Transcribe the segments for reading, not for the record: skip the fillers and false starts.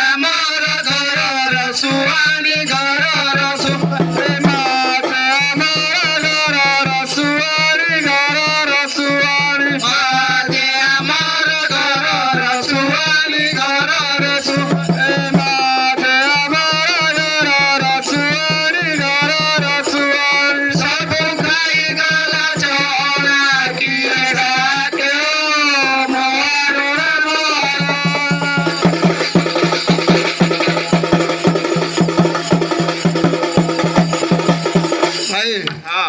ଆମର ଘରର ସୁଆଣି ଘରର ସୁଆଣି ମାତେ ଆମର ଘରର ସୁଆଣି ଘରର ସୁଆଣି ମାତେ ଆମର ଘରର ସୁଆଣି ଘରର ସୁଆଣି ମାତେ ଆମର ଘରର ସୁଆଣି ଘରର ସୁଆଣି ସବୁ ଖାଇଗଲା ଚଣା କିଏ ଡାକେ ମରୁଣା ଭାଇ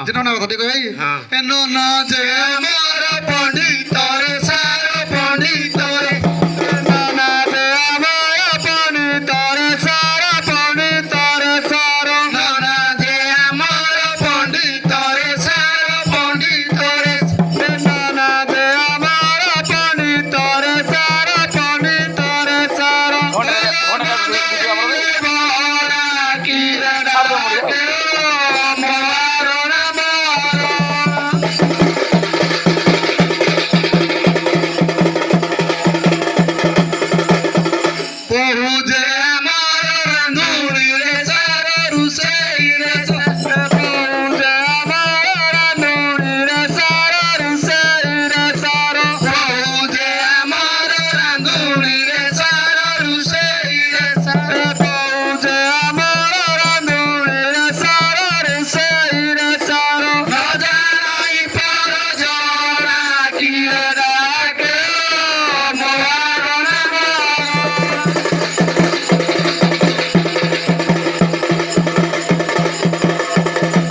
ଯେନ ନା କଥା ଭାଇ ଏନ ନା ଯେ ଆମର ପଣ୍ଡିତରେ ସାର ପଣ୍ଡିତରେ ନା ଯେ ଆମର ପଣ୍ଡିତରେ ସାର ପଣ୍ଡିତରେ ସାର ନା ଯେ ଆମର ପଣ୍ଡିତରେ ସାର ପଣ୍ଡିତରେ ନା ଯେ ଆମର ପଣ୍ଡିତରେ ସାର ପଣ୍ଡିତରେ ସାର କିରା ଡାକେ ମରୁଣା ବହୁ ଯେ ଆମର ରାନ୍ଧୁଣିରେ ସାର ରୁଷେଇରେ ବହୁ ଯେ ଆମର ରାନ୍ଧୁଣିରେ ସାର ରୁଷେଇରେ ସାର ବହୁ ଯେ ଆମର ରାନ୍ଧୁଣିରେ ସାର ରୁଷେଇରେ ସାର ବହୁ ଯେ ଆମର ରାନ୍ଧୁଣିରେ ସାର ରୁଷେଇରେ ସାର ନଜାଇ ପର ଜଣା କିଏ ଡାକେ ମରୁଣା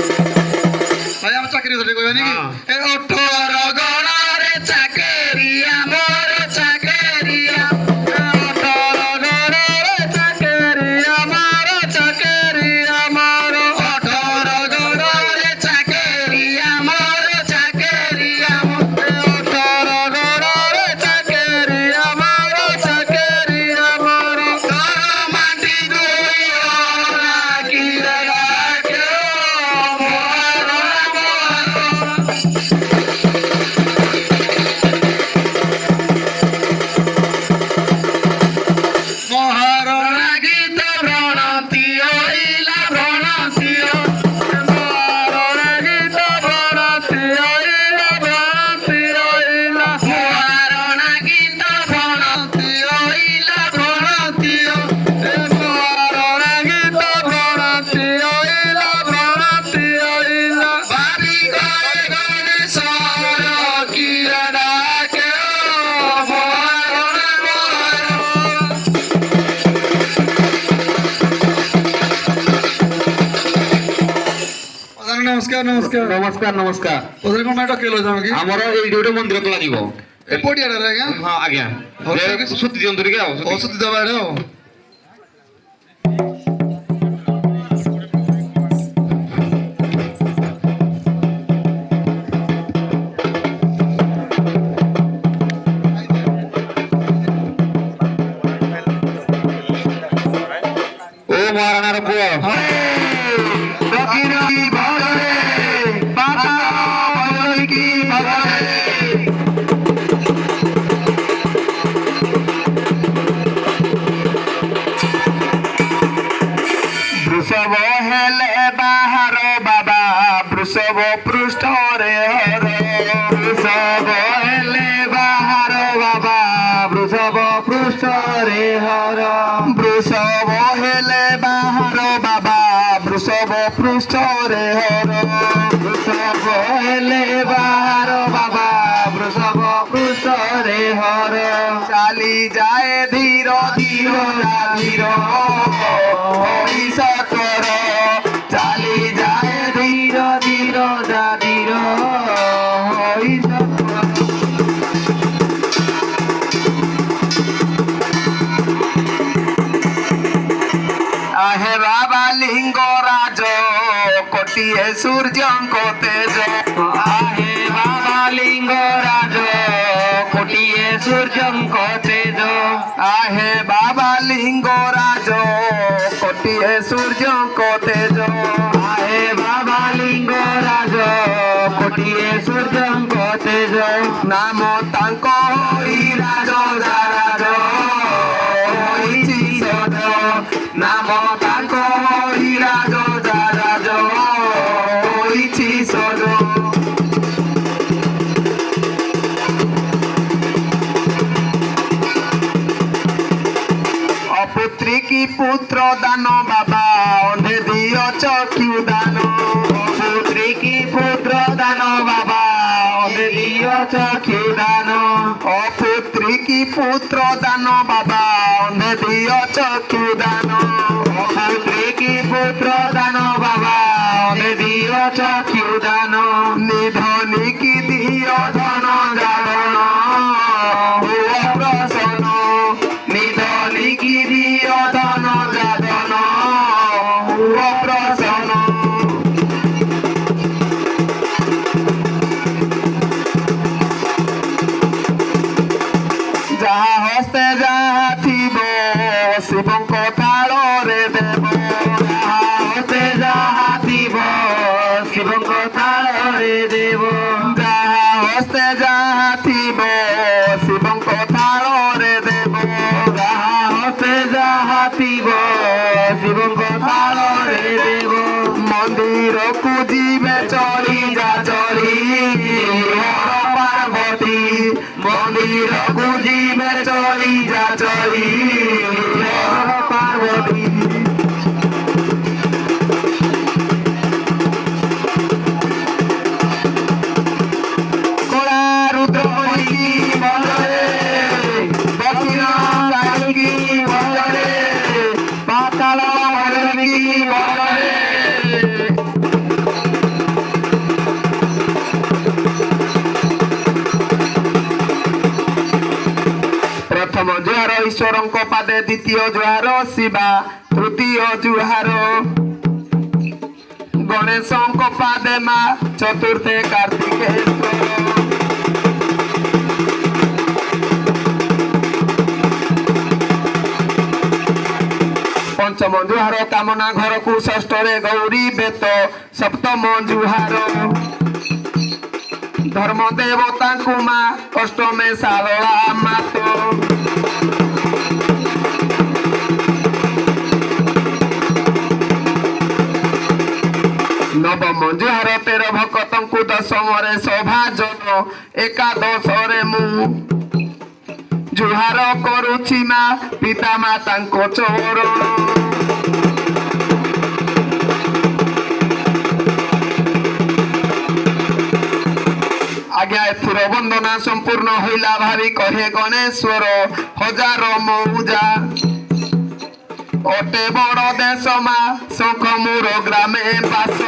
ଭାଇ ଆମ ଚାକିରି ଧରି କହିବାନି କି ଏ 18 ଗଣାରେ ଚାକିରି ଆମର ଚାକିରି 18 ଗଣାରେ ଚାକିରି ଆମର ଚାକିରି ଆମର 18 ଗଣାରେ ଚାକିରି ଆମର ଚାକିରି 18 ଗଣାରେ ଚାକିରି ଆମର ଚାକିରି ଆମର ଘର ମାଟି ଦୁଇ ଅଣା କିଏ ଡାକେ ମରୁଣା ମହାରଣା ଗୀତ ଭ୍ରଣନ୍ତି ଅଇଲା ଭ୍ରଣନ୍ତି ମହାରଣା ଗୀତ ଭ୍ରଣନ୍ତି ଅଇଲା ଭ୍ରଣନ୍ତି ଅଇଲା ମହାରଣା ଗୀତ ଭ୍ରଣନ୍ତି ଅଇଲା ଭ୍ରଣନ୍ତି ମହାରଣା ଗୀତ ଭ୍ରଣନ୍ତି ଅଇଲା ଭ୍ରଣନ୍ତି ଅଇଲା ବାରି ଘରେ ଗଣେଶର କିଏ ଡାକେ ମହାରଣା ନମସ୍କାର ନମସ୍କାର ନମସ୍କାର ନମସ୍କାର ଓଦରେ କଣ ପାଇଁ ଡକେଇଲ ତମେ କି ଆମର ଏଇଠି ଗୋଟେ ମନ୍ଦିର ତୋଳା ଯିବ ଏ ପଡ଼ିଆଟାରେ ଆଜ୍ଞା ହଁ ଆଜ୍ଞା ହଉ, ଠିକ ଅଛି। ସୁତି ଦିଅନ୍ତୁ ଟିକେ ଆଉ ଔଷଧି ଦେବା ଆଡ଼େ ଆଉ ଓ ମହାରାଣାର ପୁଅ ବୃଷଭ ହେଲେ ବାହାର ବାବା ବୃଷଭ ପୃଷ୍ଠରେ ହର ବୃଷଭ ହେଲେ ବାହାର ବାବା ବୃଷଭ ପୃଷ୍ଠରେ ହର ବୃଷଭ ହେଲେ ବାହାର ବାବା ବୃଷଭ ପୃଷ୍ଠରେ ହର ବୃଷଭ ହେଲେ ବାହାର ବାବା ବୃଷଭ ପୃଷ୍ଠରେ ହର ଚାଲି ଯାଏ ଧୀର ଧୀର ଧୀର ସତର ଚାଲି ଯାଏ ଧୀର ଧୀର ଧୀର আহে বাবা লিঙ্গরাজ কোটিয়ে সূর্যঙ্ক তেজ আহে বাবা লিঙ্গরাজ কোটিয়ে সূর্যঙ্ক তেজ আহে বাবা লিঙ্গরাজ কোটিয়ে সূর্যঙ্ক তেজ আহে বাবা লিঙ্গরাজ কোটিয়ে সূর্যঙ্ক তেজ নাম তাঙ্ক হই রাজ রাজ হইছি ନାମ ତାଙ୍କ ହରିରାଜ ରାଜ ହୋଇଛି ସଜ অপুত্রী কি পুত্র দান বাবা অন্ধে দিও চক্ষু দান অপুত্রী কি পুত্র দান বাবা অন্ধে দিও চক্ষু দান অপুত্রী কি পুত্র দান বাবা অন্ধে দিও চক্ষু দান অপুত্রী কি পুত্র দান বাবা অন্ধে দিও চক্ষু দান নিধনী কি দিও ধন জাগরণ প্রসন্ন নিধনী কি দিও ধন জাগরণ প্রসন্ন যাহা হস্তে যাহা থিব শিবঙ্ক তাଳରେ দেব যাহা হস্তে যাহা থিব শিবঙ্ক তাଳରେ দেব যাহা হস্তে যাহা থিব শিবঙ্ক তাଳରେ দেব যাহা হস্তে যাহা থিব শিবঙ্ক তাଳରେ দেব মন্দিরকু ଯିବେ চলি যা চলি পার্বতী মন্দিরকু ଯିବେ চলি যা চলি পার্বতী কলা রুদ্র কি বলে দক্ষিণ কালী বলে পাতাল কি বলে প্রথম জুহার ঈশ্বরଙ୍କ পাদে দ্বিতীয় জুহার শিবা তৃতীয় জুহার গণেশଙ୍କ পাদে মা চতুর্থে কার্তিকেশ্বর পঞ্চম জুহার কামনা ঘরকু ষষ্ঠরে গৌরী বেত সপ্তম জুহার ধর্ম দেবতাଙ୍କୁ মা অষ্টমে শারଳା মাত নবম জୁହାର 13 ଭକ୍ତଙ୍କୁ ଦଶମରେ ସଭାଜନ ଏକାଦଶରେ ମୁଁ ଜୁହାର କରୁଛି ମା ପିତା ମାତାଙ୍କ ଚରଣ ଆଜ୍ଞା ଏଥିର ବନ୍ଦନା ସମ୍ପୂର୍ଣ୍ଣ ହୋଇଲା ଭାବି କହେ ଗଣେଶ୍ୱର ହଜାର ମଉଜା ଅଟେ ବଡ଼ ଦେଶ ମା ଶଙ୍ଖ ମୋର ଗ୍ରାମେ ବାସ